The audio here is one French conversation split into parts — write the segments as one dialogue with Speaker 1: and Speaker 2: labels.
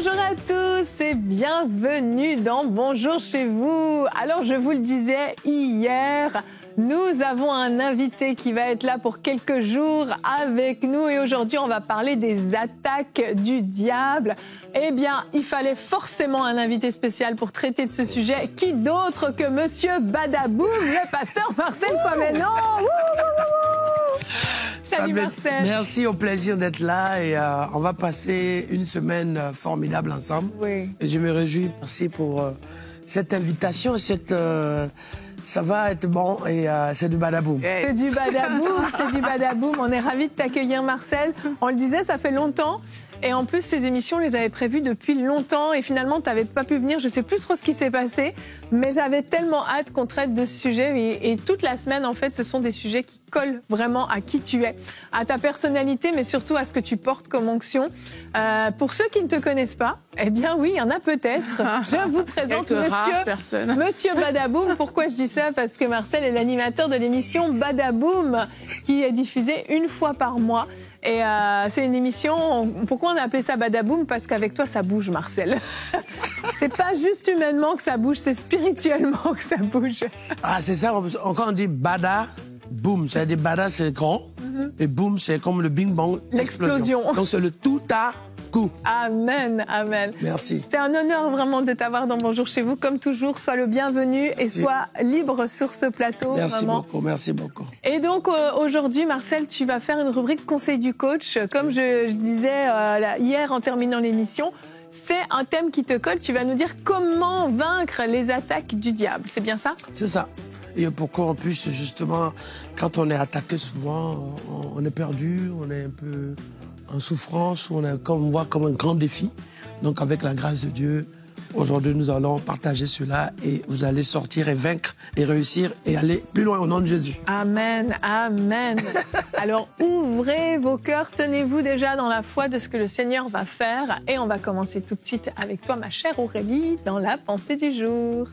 Speaker 1: Bonjour à tous et bienvenue dans Bonjour chez vous. Alors je vous le disais hier, nous avons un invité qui va être là pour quelques jours avec nous et aujourd'hui on va parler des attaques du diable. Eh bien, il fallait forcément un invité spécial pour traiter de ce sujet. Qui d'autre que Monsieur Badaboum, le pasteur Marcel Poimenon. Salut Marcel.
Speaker 2: Merci, au plaisir d'être là et on va passer une semaine formidable ensemble.
Speaker 1: Oui.
Speaker 2: Et je me réjouis, merci pour cette invitation, ça va être bon et c'est du badaboum.
Speaker 1: C'est du badaboum, c'est du badaboum. On est ravis de t'accueillir Marcel. On le disait, ça fait longtemps. Et en plus, ces émissions, on les avait prévues depuis longtemps. Et finalement, tu n'avais pas pu venir. Je ne sais plus trop ce qui s'est passé. Mais j'avais tellement hâte qu'on traite de ce sujet. Et toute la semaine, en fait, ce sont des sujets qui collent vraiment à qui tu es, à ta personnalité, mais surtout à ce que tu portes comme onction. Pour ceux qui ne te connaissent pas, eh bien oui, il y en a peut-être. Je vous présente Monsieur Badaboum. Pourquoi je dis ça? Parce que Marcel est l'animateur de l'émission Badaboum, qui est diffusée une fois par mois. Et c'est une émission, pourquoi on a appelé ça Badaboum? Parce qu'avec toi, ça bouge, Marcel. C'est pas juste humainement que ça bouge, c'est spirituellement que ça bouge.
Speaker 2: Ah, c'est ça, quand on dit bada, boum, c'est-à-dire bada, c'est grand, et boum, c'est comme le bing-bang, l'explosion. Donc c'est le tout à coup.
Speaker 1: Amen, amen.
Speaker 2: Merci.
Speaker 1: C'est un honneur vraiment de t'avoir dans Bonjour chez vous. Comme toujours, sois le bienvenu et sois libre sur ce plateau.
Speaker 2: Merci
Speaker 1: vraiment.
Speaker 2: beaucoup, merci beaucoup.
Speaker 1: Et donc aujourd'hui, Marcel, tu vas faire une rubrique Conseil du coach. Comme je disais hier en terminant l'émission, c'est un thème qui te colle. Tu vas nous dire comment vaincre les attaques du diable. C'est bien ça?
Speaker 2: C'est ça. Et pour qu'on puisse justement, quand on est attaqué souvent, on est perdu, on est un peu en souffrance, on voit comme un grand défi. Donc avec la grâce de Dieu, aujourd'hui nous allons partager cela et vous allez sortir et vaincre et réussir et aller plus loin au nom de Jésus.
Speaker 1: Amen, amen. Alors ouvrez vos cœurs, tenez-vous déjà dans la foi de ce que le Seigneur va faire et on va commencer tout de suite avec toi ma chère Aurélie dans la pensée du jour.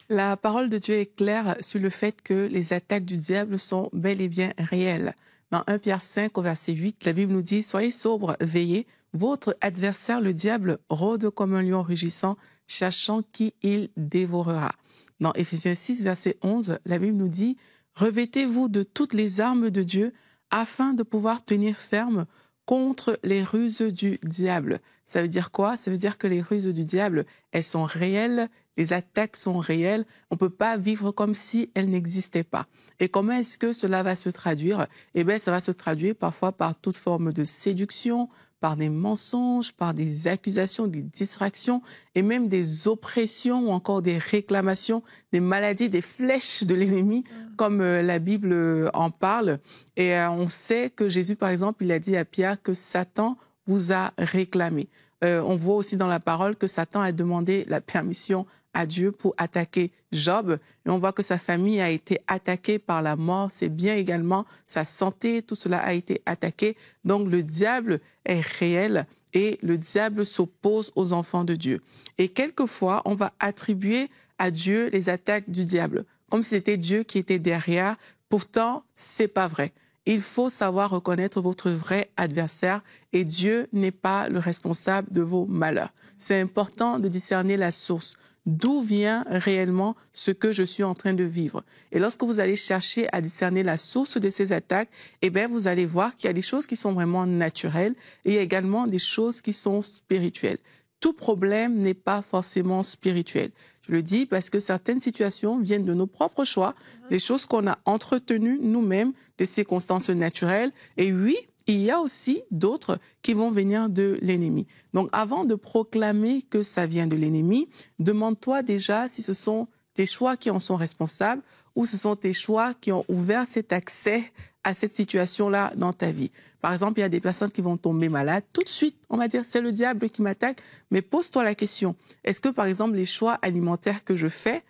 Speaker 3: La parole de Dieu est claire sur le fait que les attaques du diable sont bel et bien réelles. Dans 1 Pierre 5, au verset 8, la Bible nous dit « Soyez sobres, veillez, votre adversaire, le diable, rôde comme un lion rugissant, cherchant qui il dévorera. » Dans Éphésiens 6, verset 11, la Bible nous dit « Revêtez-vous de toutes les armes de Dieu afin de pouvoir tenir ferme contre les ruses du diable. » Ça veut dire quoi? Ça veut dire que les ruses du diable, elles sont réelles, les attaques sont réelles. On ne peut pas vivre comme si elles n'existaient pas. Et comment est-ce que cela va se traduire? Eh bien, ça va se traduire parfois par toute forme de séduction, par des mensonges, par des accusations, des distractions et même des oppressions ou encore des réclamations, des maladies, des flèches de l'ennemi, comme la Bible en parle. Et on sait que Jésus, par exemple, il a dit à Pierre que Satan vous a réclamé. On voit aussi dans la parole que Satan a demandé la permission à Dieu pour attaquer Job. Et on voit que sa famille a été attaquée par la mort. C'est bien également sa santé, tout cela a été attaqué. Donc le diable est réel et le diable s'oppose aux enfants de Dieu. Et quelquefois, on va attribuer à Dieu les attaques du diable, comme si c'était Dieu qui était derrière. Pourtant, c'est pas vrai. Il faut savoir reconnaître votre vrai adversaire et Dieu n'est pas le responsable de vos malheurs. C'est important de discerner la source. D'où vient réellement ce que je suis en train de vivre? Et lorsque vous allez chercher à discerner la source de ces attaques, eh bien, vous allez voir qu'il y a des choses qui sont vraiment naturelles et il y a également des choses qui sont spirituelles. Tout problème n'est pas forcément spirituel. Je le dis parce que certaines situations viennent de nos propres choix, des choses qu'on a entretenues nous-mêmes, des circonstances naturelles. Et oui, il y a aussi d'autres qui vont venir de l'ennemi. Donc, avant de proclamer que ça vient de l'ennemi, demande-toi déjà si ce sont tes choix qui en sont responsables ou ce sont tes choix qui ont ouvert cet accès à cette situation-là dans ta vie. Par exemple, il y a des personnes qui vont tomber malades. Tout de suite, on va dire, c'est le diable qui m'attaque. Mais pose-toi la question, est-ce que, par exemple, les choix alimentaires que je fais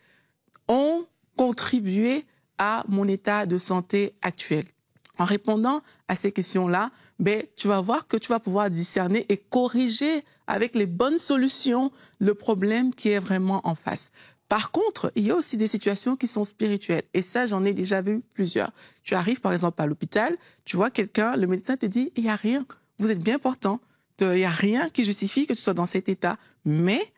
Speaker 3: ont contribué à mon état de santé actuel? En répondant à ces questions-là, ben, tu vas voir que tu vas pouvoir discerner et corriger avec les bonnes solutions le problème qui est vraiment en face. Par contre, il y a aussi des situations qui sont spirituelles. Et ça, j'en ai déjà vu plusieurs. Tu arrives, par exemple, à l'hôpital, tu vois quelqu'un, le médecin te dit, il n'y a rien, vous êtes bien portant. Il n'y a rien qui justifie que tu sois dans cet état. Mais,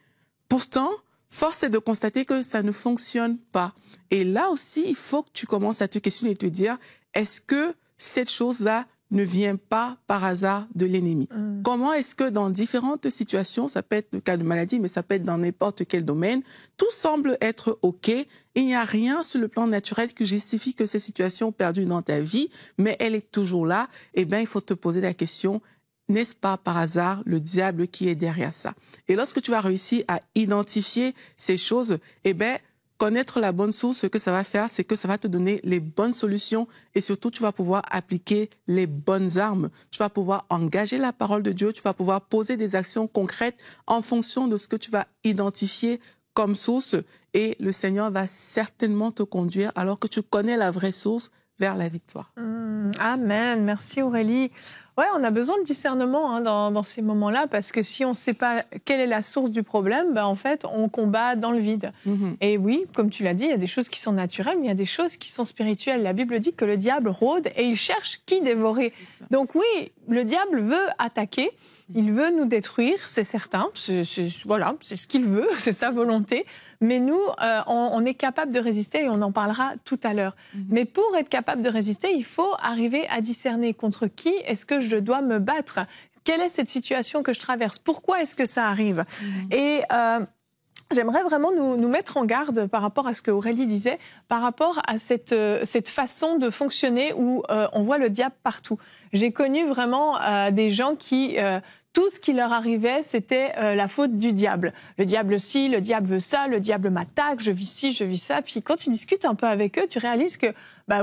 Speaker 3: pourtant, force est de constater que ça ne fonctionne pas. Et là aussi, il faut que tu commences à te questionner et te dire, est-ce que cette chose-là ne vient pas par hasard de l'ennemi? Comment est-ce que dans différentes situations, ça peut être le cas de maladie, mais ça peut être dans n'importe quel domaine, tout semble être OK, il n'y a rien sur le plan naturel qui justifie que ces situations perdues dans ta vie, mais elle est toujours là, eh bien, il faut te poser la question, n'est-ce pas par hasard le diable qui est derrière ça? Et lorsque tu vas réussir à identifier ces choses, eh bien, connaître la bonne source, ce que ça va faire, c'est que ça va te donner les bonnes solutions et surtout, tu vas pouvoir appliquer les bonnes armes. Tu vas pouvoir engager la parole de Dieu, tu vas pouvoir poser des actions concrètes en fonction de ce que tu vas identifier comme source et le Seigneur va certainement te conduire alors que tu connais la vraie source vers la victoire.
Speaker 1: Amen. Merci Aurélie. Ouais, on a besoin de discernement dans ces moments-là parce que si on ne sait pas quelle est la source du problème, en fait, on combat dans le vide. Et oui, comme tu l'as dit, il y a des choses qui sont naturelles, mais il y a des choses qui sont spirituelles. La Bible dit que le diable rôde et il cherche qui dévorer. Donc oui, le diable veut attaquer. Il veut nous détruire, c'est certain. Voilà, c'est ce qu'il veut, c'est sa volonté. Mais nous, on est capable de résister et on en parlera tout à l'heure. Mais pour être capable de résister, il faut arriver à discerner contre qui est-ce que je dois me battre. Quelle est cette situation que je traverse? Pourquoi est-ce que ça arrive? Et j'aimerais vraiment nous mettre en garde par rapport à ce que Aurélie disait, par rapport à cette façon de fonctionner où on voit le diable partout. J'ai connu vraiment des gens qui... tout ce qui leur arrivait, c'était la faute du diable. Le diable ci, le diable veut ça, le diable m'attaque, je vis ci, je vis ça. Puis quand tu discutes un peu avec eux, tu réalises que,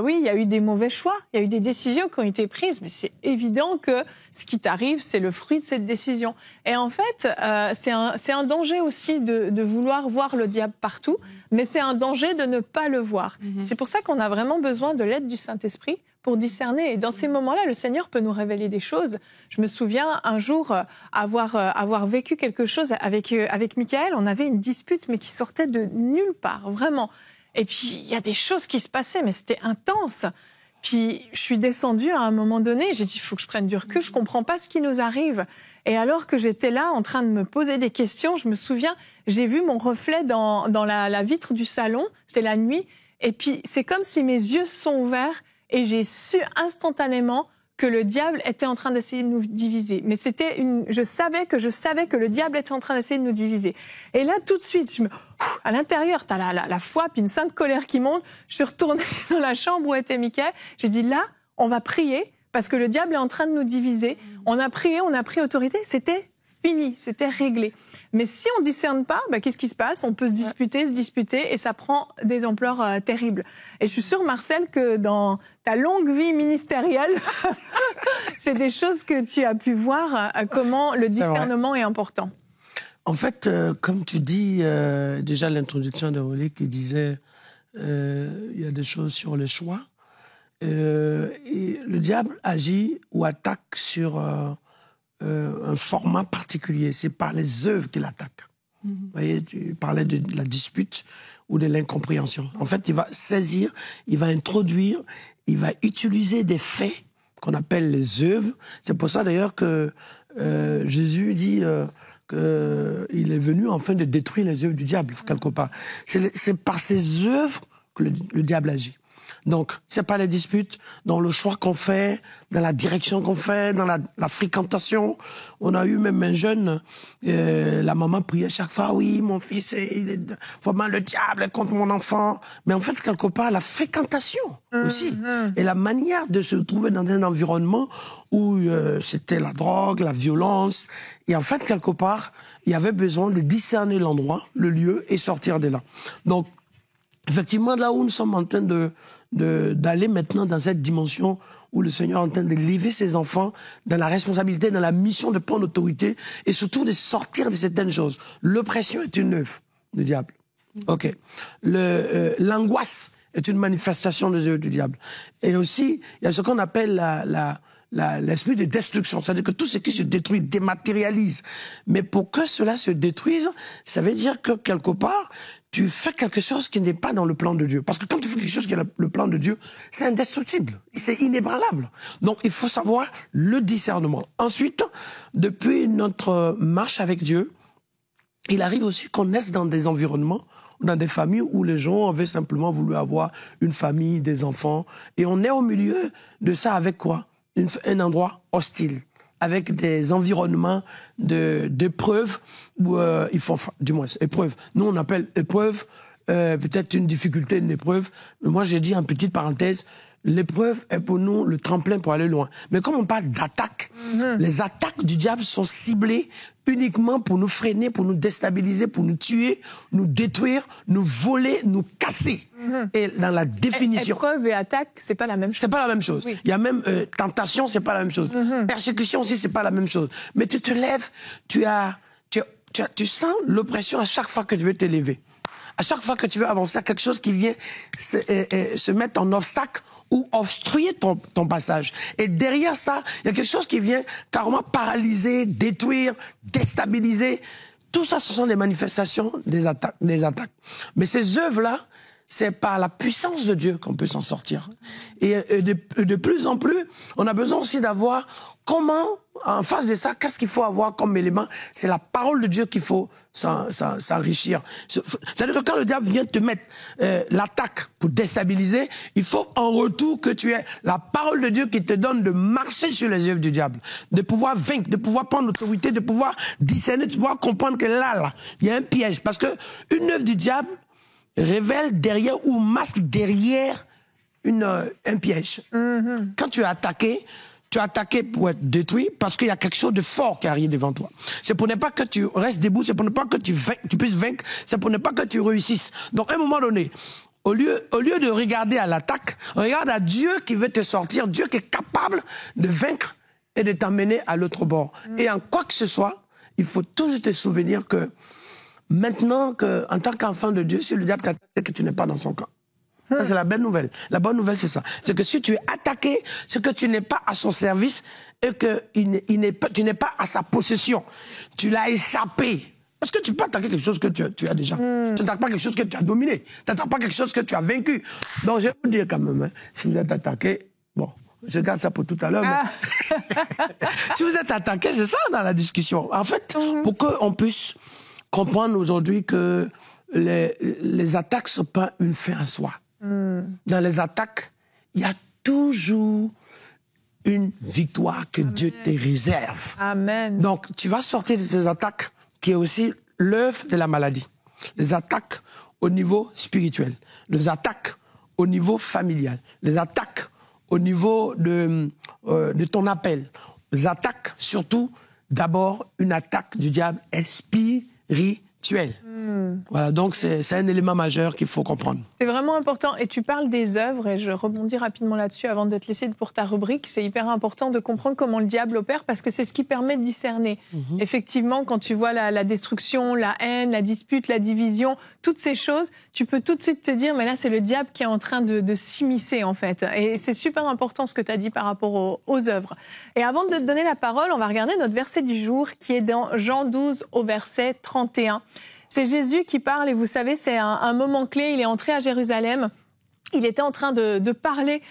Speaker 1: oui, il y a eu des mauvais choix, il y a eu des décisions qui ont été prises, mais c'est évident que ce qui t'arrive, c'est le fruit de cette décision. Et en fait, c'est un danger aussi de vouloir voir le diable partout, mais c'est un danger de ne pas le voir. C'est pour ça qu'on a vraiment besoin de l'aide du Saint-Esprit pour discerner. Et dans ces moments-là, le Seigneur peut nous révéler des choses. Je me souviens un jour avoir vécu quelque chose avec Michael. On avait une dispute, mais qui sortait de nulle part, vraiment. Et puis, il y a des choses qui se passaient, mais c'était intense. Puis, je suis descendue à un moment donné. J'ai dit, il faut que je prenne du recul. Je ne comprends pas ce qui nous arrive. Et alors que j'étais là, en train de me poser des questions, je me souviens, j'ai vu mon reflet dans la vitre du salon. C'était la nuit. Et puis, c'est comme si mes yeux se sont ouverts. Et j'ai su instantanément que le diable était en train d'essayer de nous diviser. Mais je savais que le diable était en train d'essayer de nous diviser. Et là, tout de suite, à l'intérieur, t'as la foi, puis une sainte colère qui monte. Je suis retournée dans la chambre où était Michael. J'ai dit, là, on va prier, parce que le diable est en train de nous diviser. On a prié, on a pris autorité. C'était fini, c'était réglé. Mais si on ne discerne pas, qu'est-ce qui se passe? On peut se disputer, et ça prend des ampleurs terribles. Et je suis sûre, Marcel, que dans ta longue vie ministérielle, c'est des choses que tu as pu voir, comment le discernement est important.
Speaker 2: En fait, comme tu dis, déjà l'introduction d'Aurélie qui disait il y a des choses sur le choix. Et le diable agit ou attaque sur... un format particulier, c'est par les œuvres qu'il attaque. Vous voyez, tu parlais de la dispute ou de l'incompréhension. En fait, il va saisir, il va introduire, il va utiliser des faits qu'on appelle les œuvres. C'est pour ça d'ailleurs que Jésus dit qu'il est venu enfin de détruire les œuvres du diable, quelque part. C'est par ces œuvres que le diable agit. Donc, c'est pas les disputes, dans le choix qu'on fait, dans la direction qu'on fait, dans la fréquentation. On a eu même un jeune, la maman priait chaque fois, oui, mon fils, il est vraiment le diable contre mon enfant. Mais en fait, quelque part, la fréquentation aussi. Et la manière de se trouver dans un environnement où c'était la drogue, la violence. Et en fait, quelque part, il y avait besoin de discerner l'endroit, le lieu, et sortir de là. Donc, effectivement, là où nous sommes en train d'aller maintenant dans cette dimension où le Seigneur est en train de livrer ses enfants dans la responsabilité, dans la mission de prendre autorité et surtout de sortir de certaines choses. L'oppression est une œuvre du diable. Ok. L'angoisse est une manifestation des œuvres du diable. Et aussi, il y a ce qu'on appelle l'esprit de destruction. C'est-à-dire que tout ce qui se détruit dématérialise. Mais pour que cela se détruise, ça veut dire que quelque part, tu fais quelque chose qui n'est pas dans le plan de Dieu. Parce que quand tu fais quelque chose qui est le plan de Dieu, c'est indestructible, c'est inébranlable. Donc il faut savoir le discernement. Ensuite, depuis notre marche avec Dieu, il arrive aussi qu'on naisse dans des environnements, dans des familles où les gens avaient simplement voulu avoir une famille, des enfants. Et on est au milieu de ça avec quoi? Un endroit hostile, avec des environnements d'épreuves, où il faut, enfin, du moins, épreuves. Nous, on appelle épreuve, peut-être une difficulté, une épreuve. Mais moi, j'ai dit en petite parenthèse, l'épreuve est pour nous le tremplin pour aller loin. Mais comme on parle d'attaque, les attaques du diable sont ciblées uniquement pour nous freiner, pour nous déstabiliser, pour nous tuer, nous détruire, nous voler, nous casser. Et dans la définition...
Speaker 1: Épreuve et attaque, c'est pas la même chose.
Speaker 2: C'est pas la même chose.
Speaker 1: Oui.
Speaker 2: Il y a même tentation, c'est pas la même chose. Persécution aussi, c'est pas la même chose. Mais tu te lèves, tu sens l'oppression à chaque fois que tu veux te lever. À chaque fois que tu veux avancer à quelque chose qui vient se mettre en obstacle ou obstruer ton passage. Et derrière ça, il y a quelque chose qui vient carrément paralyser, détruire, déstabiliser. Tout ça, ce sont des manifestations des attaques. Mais ces œuvres-là, c'est par la puissance de Dieu qu'on peut s'en sortir. Et de plus en plus, on a besoin aussi d'avoir comment, en face de ça, qu'est-ce qu'il faut avoir comme élément? C'est la parole de Dieu qu'il faut s'enrichir. C'est-à-dire que quand le diable vient te mettre l'attaque pour déstabiliser, il faut en retour que tu aies la parole de Dieu qui te donne de marcher sur les œuvres du diable, de pouvoir vaincre, de pouvoir prendre l'autorité, de pouvoir discerner, de pouvoir comprendre que là, il y a un piège. Parce que une œuvre du diable révèle derrière ou masque derrière un piège. Quand tu es attaqué pour être détruit parce qu'il y a quelque chose de fort qui arrive devant toi. C'est pour ne pas que tu restes debout, c'est pour ne pas que tu puisses vaincre, c'est pour ne pas que tu réussisses. Donc à un moment donné, au lieu de regarder à l'attaque, regarde à Dieu qui veut te sortir, Dieu qui est capable de vaincre et de t'emmener à l'autre bord. Et en quoi que ce soit, il faut toujours te souvenir que maintenant, en tant qu'enfant de Dieu, si le diable t'attaque, c'est que tu n'es pas dans son camp. Ça, c'est la bonne nouvelle. La bonne nouvelle, c'est ça. C'est que si tu es attaqué, c'est que tu n'es pas à son service et que tu n'es pas à sa possession. Tu l'as échappé. Parce que tu peux attaquer quelque chose que tu as déjà. Tu n'attaques pas quelque chose que tu as dominé. Tu n'attaques pas quelque chose que tu as vaincu. Donc, je vais vous dire quand même, hein, si vous êtes attaqué, bon, je garde ça pour tout à l'heure. Mais... si vous êtes attaqué, c'est ça dans la discussion. En fait, pour qu'on puisse comprendre aujourd'hui que les attaques ne sont pas une fin en soi. Dans les attaques, il y a toujours une victoire que Dieu te réserve.
Speaker 1: Amen.
Speaker 2: Donc, tu vas sortir de ces attaques qui est aussi l'œuvre de la maladie. Les attaques au niveau spirituel, les attaques au niveau familial, les attaques au niveau de ton appel, les attaques surtout, d'abord, une attaque du diable est spirituelle. Voilà, donc c'est un élément majeur qu'il faut comprendre.
Speaker 1: C'est vraiment important. Et tu parles des œuvres, et je rebondis rapidement là-dessus avant de te laisser pour ta rubrique. C'est hyper important de comprendre comment le diable opère, parce que c'est ce qui permet de discerner. Effectivement, quand tu vois la destruction, la haine, la dispute, la division, toutes ces choses, tu peux tout de suite te dire, mais là, c'est le diable qui est en train de s'immiscer, en fait. Et c'est super important ce que tu as dit par rapport aux œuvres. Et avant de te donner la parole, on va regarder notre verset du jour, qui est dans Jean 12 au verset 31. C'est Jésus qui parle, et vous savez, c'est un moment clé. Il est entré à Jérusalem. Il était en train de parler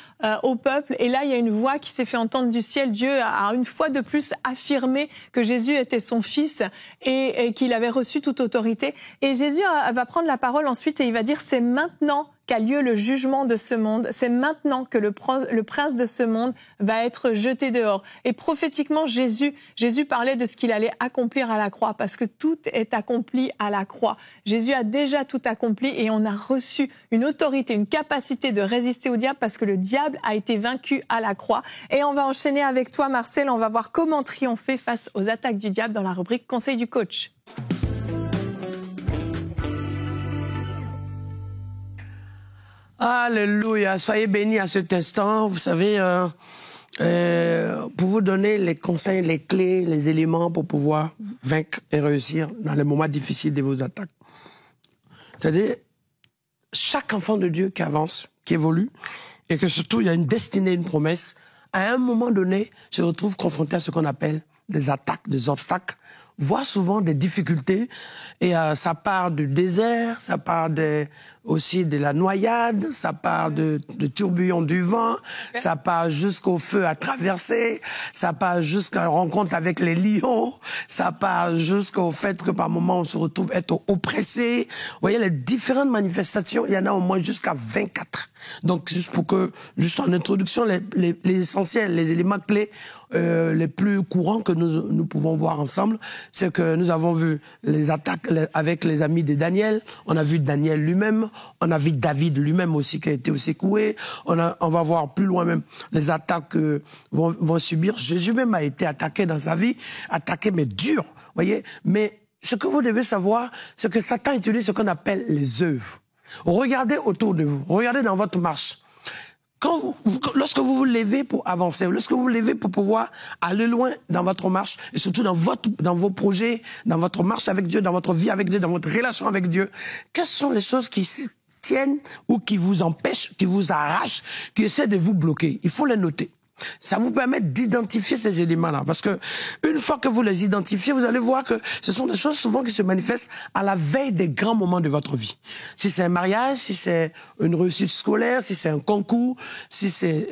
Speaker 1: au peuple, et là, il y a une voix qui s'est fait entendre du ciel. Dieu a une fois de plus affirmé que Jésus était son fils et qu'il avait reçu toute autorité. Et Jésus va prendre la parole ensuite et il va dire « C'est maintenant qu'a lieu le jugement de ce monde. C'est maintenant que le prince de ce monde va être jeté dehors. » Et prophétiquement, Jésus parlait de ce qu'il allait accomplir à la croix, parce que tout est accompli à la croix. Jésus a déjà tout accompli et on a reçu une autorité, une capacité de résister au diable, parce que le diable a été vaincu à la croix. Et on va enchaîner avec toi, Marcel. On va voir comment triompher face aux attaques du diable dans la rubrique Conseil du coach.
Speaker 2: Alléluia, soyez bénis à cet instant. Vous savez, pour vous donner les conseils, les clés, les éléments pour pouvoir vaincre et réussir dans les moments difficiles de vos attaques. C'est-à-dire, chaque enfant de Dieu qui avance, qui évolue, et que surtout il y a une destinée, une promesse, à un moment donné, se retrouvent confrontés à ce qu'on appelle des attaques, des obstacles, voire souvent des difficultés. Et ça part du désert, ça part aussi de la noyade, ça part de tourbillons du vent, ça part jusqu'au feu à traverser, ça part jusqu'à la rencontre avec les lions, ça part jusqu'au fait que par moments on se retrouve être oppressé. Vous voyez les différentes manifestations, il y en a au moins jusqu'à 24. Donc juste en introduction, les essentiels, les éléments clés les plus courants que nous pouvons voir ensemble, c'est que nous avons vu les attaques avec les amis de Daniel, on a vu Daniel lui-même, on a vu David lui-même aussi qui a été secoué, on va voir plus loin même les attaques que vont subir. Jésus même a été attaqué dans sa vie, attaqué mais dur, voyez. Mais ce que vous devez savoir, c'est que Satan utilise ce qu'on appelle les œuvres. Regardez autour de vous, regardez dans votre marche. Lorsque vous vous levez pour avancer, lorsque vous vous levez pour pouvoir aller loin dans votre marche, et surtout dans vos projets, dans votre marche avec Dieu, dans votre vie avec Dieu, dans votre relation avec Dieu, quelles sont les choses qui tiennent ou qui vous empêchent, qui vous arrachent, qui essaient de vous bloquer? Il faut les noter. Ça vous permet d'identifier ces éléments-là. Parce que une fois que vous les identifiez, vous allez voir que ce sont des choses souvent qui se manifestent à la veille des grands moments de votre vie. Si c'est un mariage, si c'est une réussite scolaire, si c'est un concours, si c'est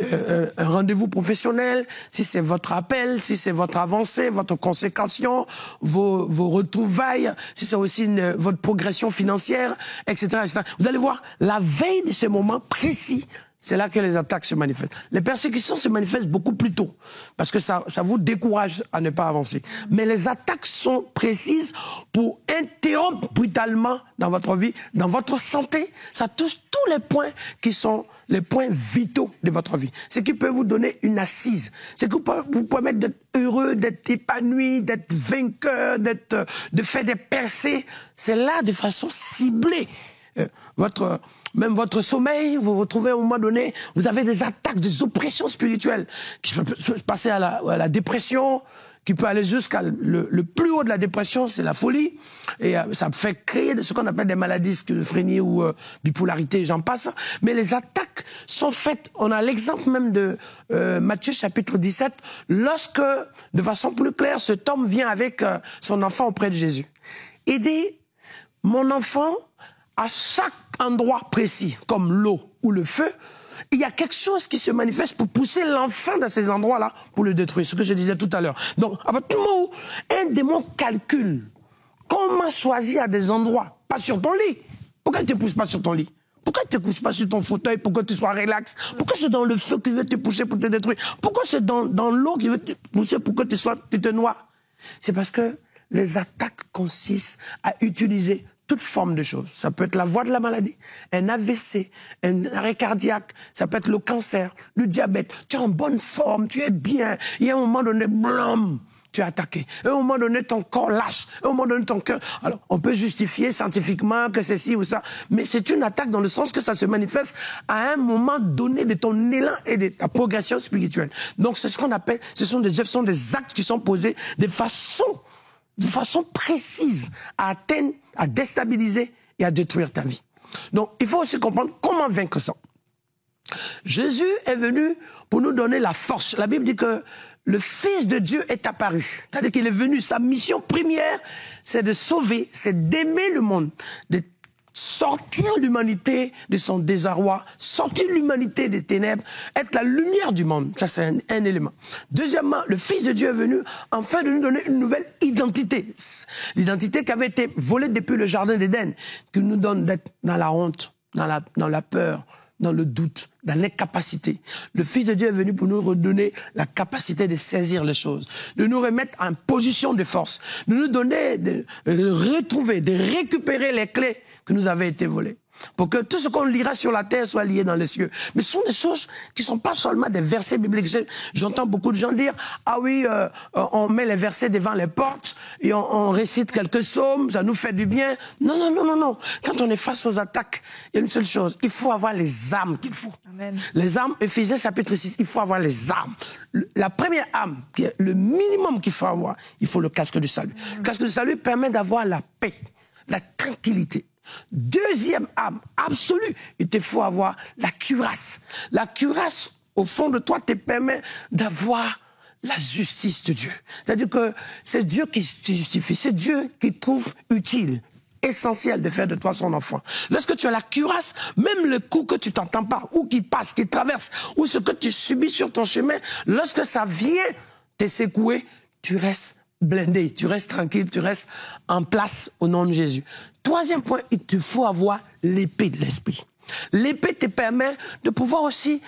Speaker 2: un rendez-vous professionnel, si c'est votre appel, si c'est votre avancée, votre consécration, vos retrouvailles, si c'est aussi votre progression financière, etc., etc. Vous allez voir, la veille de ce moment précis, c'est là que les attaques se manifestent. Les persécutions se manifestent beaucoup plus tôt, parce que ça vous décourage à ne pas avancer. Mais les attaques sont précises pour interrompre brutalement dans votre vie, dans votre santé. Ça touche tous les points qui sont les points vitaux de votre vie. Ce qui peut vous donner une assise. Ce qui vous permettre d'être heureux, d'être épanoui, d'être vainqueur, de faire des percées. C'est là de façon ciblée. Même votre sommeil, vous vous retrouvez à un moment donné, vous avez des attaques, des oppressions spirituelles qui peuvent passer à la dépression, qui peut aller jusqu'à le plus haut de la dépression, c'est la folie. Et ça fait créer ce qu'on appelle des maladies, schizophrénie ou bipolarité, j'en passe. Mais les attaques sont faites, on a l'exemple même de Matthieu chapitre 17, lorsque, de façon plus claire, cet homme vient avec son enfant auprès de Jésus. Il dit, mon enfant, à chaque endroit précis, comme l'eau ou le feu, il y a quelque chose qui se manifeste pour pousser l'enfant dans ces endroits-là pour le détruire, ce que je disais tout à l'heure. Donc, à partir du moment où un démon calcule comment choisir à des endroits, pas sur ton lit. Pourquoi il ne te pousse pas sur ton lit? Pourquoi tu ne te couches pas sur ton fauteuil pour que tu sois relax? Pourquoi c'est dans le feu qui veut te pousser pour te détruire? Pourquoi c'est dans l'eau qui veut te pousser pour que tu te noies? C'est parce que les attaques consistent à utiliser toute forme de choses. Ça peut être la voie de la maladie, un AVC, un arrêt cardiaque, ça peut être le cancer, le diabète. Tu es en bonne forme, tu es bien. Il y a un moment donné, blam, tu es attaqué. À un moment donné, ton corps lâche. À un moment donné, ton cœur... Alors, on peut justifier scientifiquement que c'est ci ou ça, mais c'est une attaque dans le sens que ça se manifeste à un moment donné de ton élan et de ta progression spirituelle. Donc, c'est ce qu'on appelle, ce sont des actes qui sont posés de façon précise à atteindre, à déstabiliser et à détruire ta vie. Donc, il faut aussi comprendre comment vaincre ça. Jésus est venu pour nous donner la force. La Bible dit que le Fils de Dieu est apparu. C'est-à-dire qu'il est venu, sa mission première, c'est de sauver, c'est d'aimer le monde, de sortir l'humanité de son désarroi, sortir l'humanité des ténèbres, être la lumière du monde. Ça, c'est un élément. Deuxièmement, le Fils de Dieu est venu afin de nous donner une nouvelle identité. L'identité qui avait été volée depuis le Jardin d'Éden, qui nous donne d'être dans la honte, dans la peur, dans le doute, dans l'incapacité. Le Fils de Dieu est venu pour nous redonner la capacité de saisir les choses, de nous remettre en position de force, de nous donner, de retrouver, de récupérer les clés qui nous avaient été volées. Pour que tout ce qu'on lira sur la terre soit lié dans les cieux. Mais ce sont des choses qui ne sont pas seulement des versets bibliques. J'entends beaucoup de gens dire, ah oui, on met les versets devant les portes et on récite quelques psaumes, ça nous fait du bien. Non, non, non, non, non. Quand on est face aux attaques, il y a une seule chose, il faut avoir les armes qu'il faut. Amen. Les armes, Éphésiens chapitre 6, il faut avoir les armes. La première arme, qui est le minimum qu'il faut avoir, il faut le casque du salut. Le casque du salut permet d'avoir la paix, la tranquillité. Deuxième arme absolue, il te faut avoir la cuirasse. La cuirasse au fond de toi, te permet d'avoir la justice de Dieu. C'est-à-dire que c'est Dieu qui te justifie, c'est Dieu qui trouve utile, essentiel de faire de toi son enfant. Lorsque tu as la cuirasse, même le coup que tu t'entends pas, ou qui passe, qui traverse, ou ce que tu subis sur ton chemin, lorsque ça vient te secouer, tu restes blindé, tu restes tranquille, tu restes en place au nom de Jésus. Troisième point, il te faut avoir l'épée de l'esprit. L'épée te permet de pouvoir aussi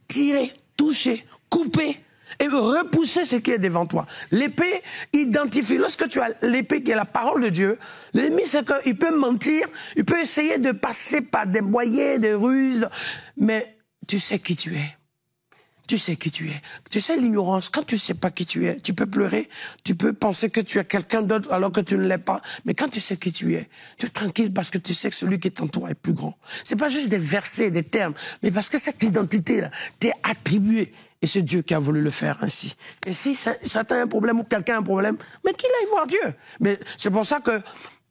Speaker 2: tirer, toucher, couper et repousser ce qui est devant toi. L'épée identifie. Lorsque tu as l'épée qui est la parole de Dieu, l'ennemi, c'est qu'il peut mentir, il peut essayer de passer par des moyens, des ruses, mais tu sais qui tu es. Tu sais qui tu es. Tu sais l'ignorance. Quand tu sais pas qui tu es, tu peux pleurer, tu peux penser que tu es quelqu'un d'autre alors que tu ne l'es pas. Mais quand tu sais qui tu es tranquille parce que tu sais que celui qui t'entoure est plus grand. C'est pas juste des versets, des termes, mais parce que cette identité-là t'est attribuée. Et c'est Dieu qui a voulu le faire ainsi. Et si Satan a un problème ou quelqu'un a un problème, mais qu'il aille voir Dieu. Mais c'est pour ça que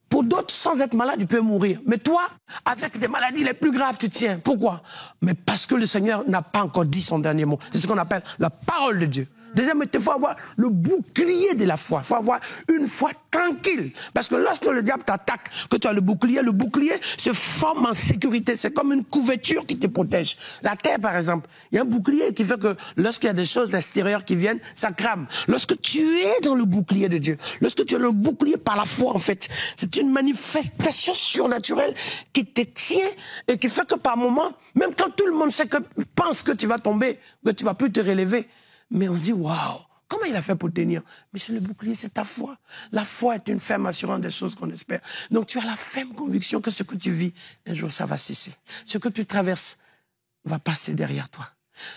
Speaker 2: pour d'autres, sans être malade, tu peux mourir. Mais toi, avec des maladies les plus graves, tu tiens. Pourquoi? Mais parce que le Seigneur n'a pas encore dit son dernier mot. C'est ce qu'on appelle la parole de Dieu. Deuxième, il faut avoir le bouclier de la foi. Il faut avoir une foi tranquille. Parce que lorsque le diable t'attaque, que tu as le bouclier se forme en sécurité. C'est comme une couverture qui te protège. La terre, par exemple, il y a un bouclier qui fait que lorsqu'il y a des choses extérieures qui viennent, ça crame. Lorsque tu es dans le bouclier de Dieu, lorsque tu as le bouclier par la foi, en fait, c'est une manifestation surnaturelle qui te tient et qui fait que par moments, même quand tout le monde pense que tu vas tomber, que tu vas plus te relever, mais on dit, waouh, comment il a fait pour tenir? Mais c'est le bouclier, c'est ta foi. La foi est une ferme assurance des choses qu'on espère. Donc tu as la ferme conviction que ce que tu vis, un jour ça va cesser. Ce que tu traverses va passer derrière toi.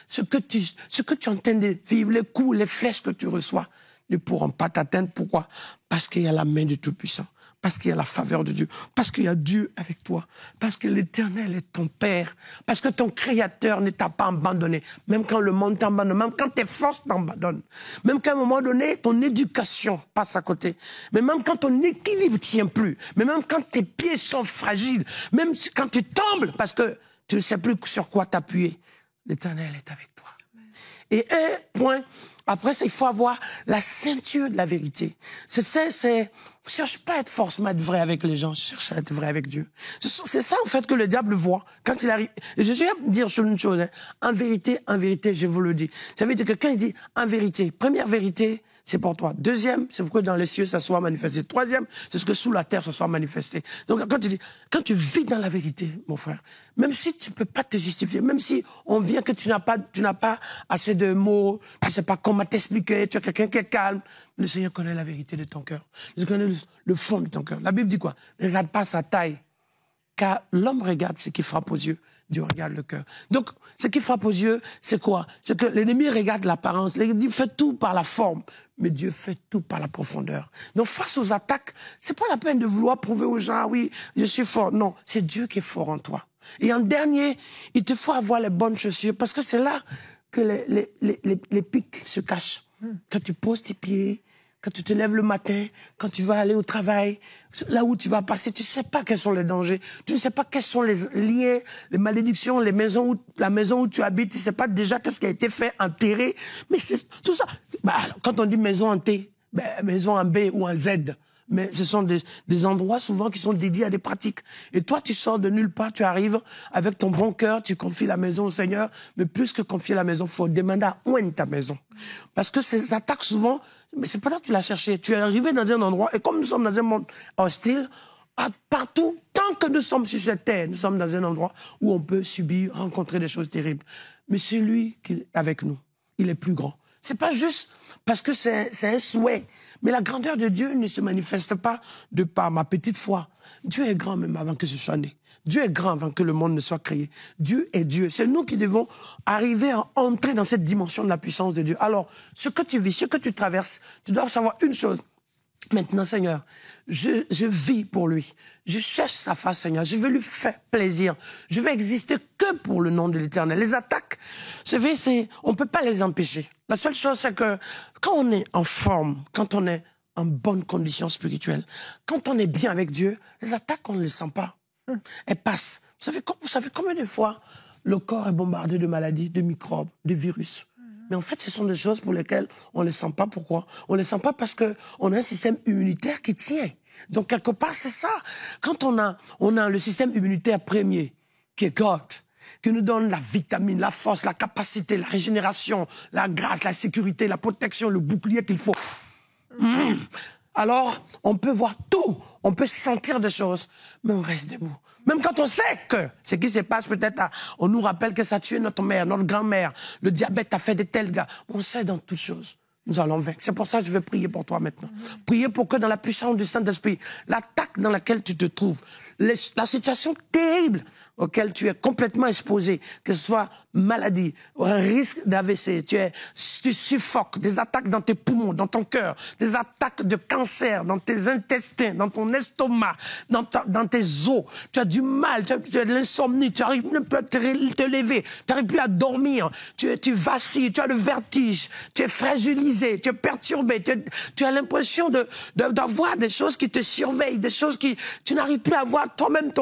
Speaker 2: Ce que tu es en train de vivre, les coups, les flèches que tu reçois, ne pourront pas t'atteindre. Pourquoi? Parce qu'il y a la main du Tout-Puissant. Parce qu'il y a la faveur de Dieu, parce qu'il y a Dieu avec toi, parce que l'Éternel est ton Père, parce que ton Créateur ne t'a pas abandonné, même quand le monde t'abandonne, même quand tes forces t'abandonnent, même qu'à un moment donné, ton éducation passe à côté, mais même quand ton équilibre ne tient plus, mais même quand tes pieds sont fragiles, même quand tu tombes, parce que tu ne sais plus sur quoi t'appuyer, l'Éternel est avec toi. Et un point, après, il faut avoir la ceinture de la vérité. Je cherche pas à être forcément être vrai avec les gens, je cherche à être vrai avec Dieu. C'est ça, en fait, que le diable voit quand il arrive. Et je vais dire une chose, hein. En vérité, je vous le dis. Ça veut dire que quand il dit en vérité, première vérité, c'est pour toi. Deuxième, c'est pour que dans les cieux, ça soit manifesté. Troisième, c'est ce que sous la terre, ça soit manifesté. Donc, quand tu vis dans la vérité, mon frère, même si tu ne peux pas te justifier, même si on vient que tu n'as pas assez de mots, tu ne sais pas comment t'expliquer, tu es quelqu'un qui est calme, le Seigneur connaît la vérité de ton cœur. Il connaît le fond de ton cœur. La Bible dit quoi? Ne regarde pas sa taille, car l'homme regarde ce qui frappe aux yeux. Dieu regarde le cœur. Donc, ce qui frappe aux yeux, c'est quoi? C'est que l'ennemi regarde l'apparence. L'ennemi fait tout par la forme, mais Dieu fait tout par la profondeur. Donc, face aux attaques, c'est pas la peine de vouloir prouver aux gens, oui, je suis fort. Non, c'est Dieu qui est fort en toi. Et en dernier, il te faut avoir les bonnes chaussures, parce que c'est là que les pics se cachent. Quand tu poses tes pieds, quand tu te lèves le matin, quand tu vas aller au travail, là où tu vas passer, tu ne sais pas quels sont les dangers, tu ne sais pas quels sont les liens, les malédictions, la maison où tu habites, tu ne sais pas déjà qu'est-ce qui a été fait, enterré. Mais c'est tout ça. Quand on dit maison en T, maison en B ou en Z, mais ce sont des endroits souvent qui sont dédiés à des pratiques. Et toi, tu sors de nulle part, tu arrives avec ton bon cœur, tu confies la maison au Seigneur, mais plus que confier la maison, il faut demander à où est ta maison. Parce que ces attaques, souvent, mais c'est pas là que tu l'as cherché. Tu es arrivé dans un endroit, et comme nous sommes dans un monde hostile, partout, tant que nous sommes sur cette terre, nous sommes dans un endroit où on peut subir, rencontrer des choses terribles. Mais c'est lui qui est avec nous. Il est plus grand. C'est pas juste parce que c'est un souhait. Mais la grandeur de Dieu ne se manifeste pas de par ma petite foi. Dieu est grand même avant que je sois né. Dieu est grand avant que le monde ne soit créé. Dieu est Dieu. C'est nous qui devons arriver à entrer dans cette dimension de la puissance de Dieu. Alors, ce que tu vis, ce que tu traverses, tu dois savoir une chose. Maintenant, Seigneur, je vis pour lui. Je cherche sa face, Seigneur. Je veux lui faire plaisir. Je veux exister que pour le nom de l'Éternel. Les attaques, on ne peut pas les empêcher. La seule chose, c'est que quand on est en forme, quand on est en bonne condition spirituelle, quand on est bien avec Dieu, les attaques, on ne les sent pas. Elles passent. Vous savez combien de fois le corps est bombardé de maladies, de microbes, de virus. Mais en fait, ce sont des choses pour lesquelles on ne les sent pas. Pourquoi? On ne les sent pas parce qu'on a un système immunitaire qui tient. Donc, quelque part, c'est ça. Quand on a le système immunitaire premier, qui est God, qui nous donne la vitamine, la force, la capacité, la régénération, la grâce, la sécurité, la protection, le bouclier qu'il faut. Alors, on peut voir tout, on peut sentir des choses, mais on reste debout. Même quand on sait que ce qui se passe, peut-être, on nous rappelle que ça a tué notre mère, notre grand-mère, le diabète a fait de tels gars. On sait dans toutes choses, nous allons vaincre. C'est pour ça que je vais prier pour toi maintenant. Prier pour que dans la puissance du Saint-Esprit, l'attaque dans laquelle tu te trouves, la situation terrible auquel tu es complètement exposé, que ce soit maladie, un risque d'AVC, tu suffoques, des attaques dans tes poumons, dans ton cœur, des attaques de cancer dans tes intestins, dans ton estomac, dans tes os, tu as du mal, tu as de l'insomnie, tu n'arrives plus à te lever, tu n'arrives plus à dormir, tu vacilles, tu as le vertige, tu es fragilisé, tu es perturbé, tu as l'impression d'avoir des choses qui te surveillent, des choses qui tu n'arrives plus à avoir toi-même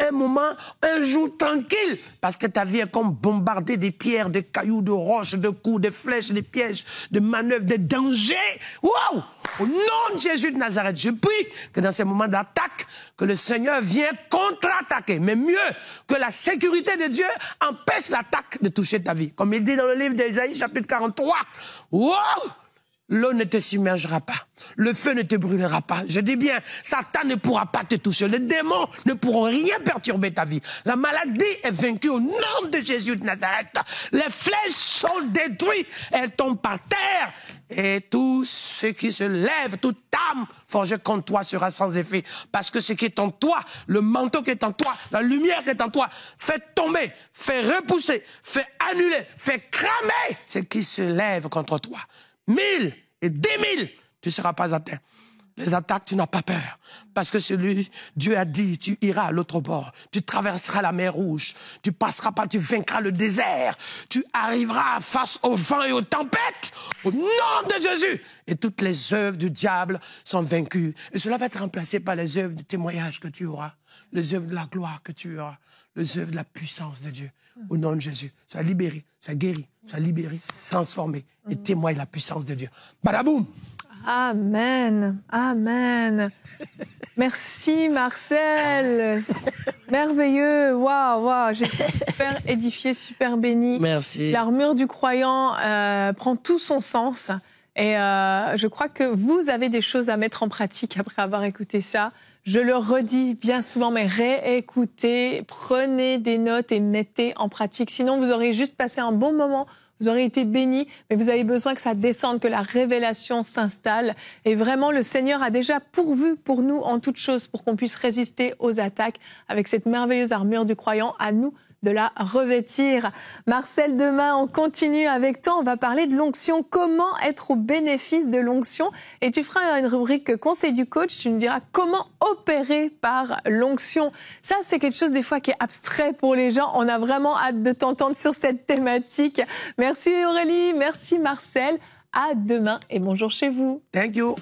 Speaker 2: un moment, un jour tranquille, parce que ta vie est comme bombardée des pierres, des cailloux, de roches, de coups, de flèches, de pièges, de manœuvres, de dangers. Waouh! Au nom de Jésus de Nazareth, je prie que dans ces moments d'attaque, que le Seigneur vienne contre-attaquer. Mais mieux, que la sécurité de Dieu empêche l'attaque de toucher ta vie. Comme il dit dans le livre d'Ésaïe, chapitre 43. Waouh! L'eau ne te submergera pas. Le feu ne te brûlera pas. Je dis bien, Satan ne pourra pas te toucher. Les démons ne pourront rien perturber ta vie. La maladie est vaincue au nom de Jésus de Nazareth. Les flèches sont détruites. Elles tombent par terre. Et tout ce qui se lève, toute âme forgée contre toi sera sans effet. Parce que ce qui est en toi, le manteau qui est en toi, la lumière qui est en toi, fait tomber, fait repousser, fait annuler, fait cramer ce qui se lève contre toi. 1000 et 10 000, tu ne seras pas atteint. Les attaques, tu n'as pas peur. Parce que Dieu a dit, tu iras à l'autre bord. Tu traverseras la mer Rouge. Tu passeras par, tu vaincras le désert. Tu arriveras face au vent et aux tempêtes. Au nom de Jésus. Et toutes les œuvres du diable sont vaincues. Et cela va être remplacé par les œuvres de témoignage que tu auras. Les œuvres de la gloire que tu auras. Les œuvres de la puissance de Dieu. Au nom de Jésus. Sois libéré, sois guéri, sois libéré, transformé. Et témoigne la puissance de Dieu. Badaboum!
Speaker 1: Amen, amen. Merci Marcel, merveilleux, waouh, j'ai été super édifiée, super bénie.
Speaker 2: Merci.
Speaker 1: L'armure du croyant prend tout son sens et je crois que vous avez des choses à mettre en pratique après avoir écouté ça. Je le redis bien souvent, mais réécoutez, prenez des notes et mettez en pratique. Sinon, vous aurez juste passé un bon moment. Vous aurez été bénis, mais vous avez besoin que ça descende, que la révélation s'installe. Et vraiment, le Seigneur a déjà pourvu pour nous en toutes choses pour qu'on puisse résister aux attaques avec cette merveilleuse armure du croyant. À nous de la revêtir. Marcel, demain, on continue avec toi. On va parler de l'onction. Comment être au bénéfice de l'onction? Et tu feras une rubrique conseil du coach. Tu nous diras comment opérer par l'onction. Ça, c'est quelque chose des fois qui est abstrait pour les gens. On a vraiment hâte de t'entendre sur cette thématique. Merci Aurélie, merci Marcel. À demain et bonjour chez vous.
Speaker 2: Thank you.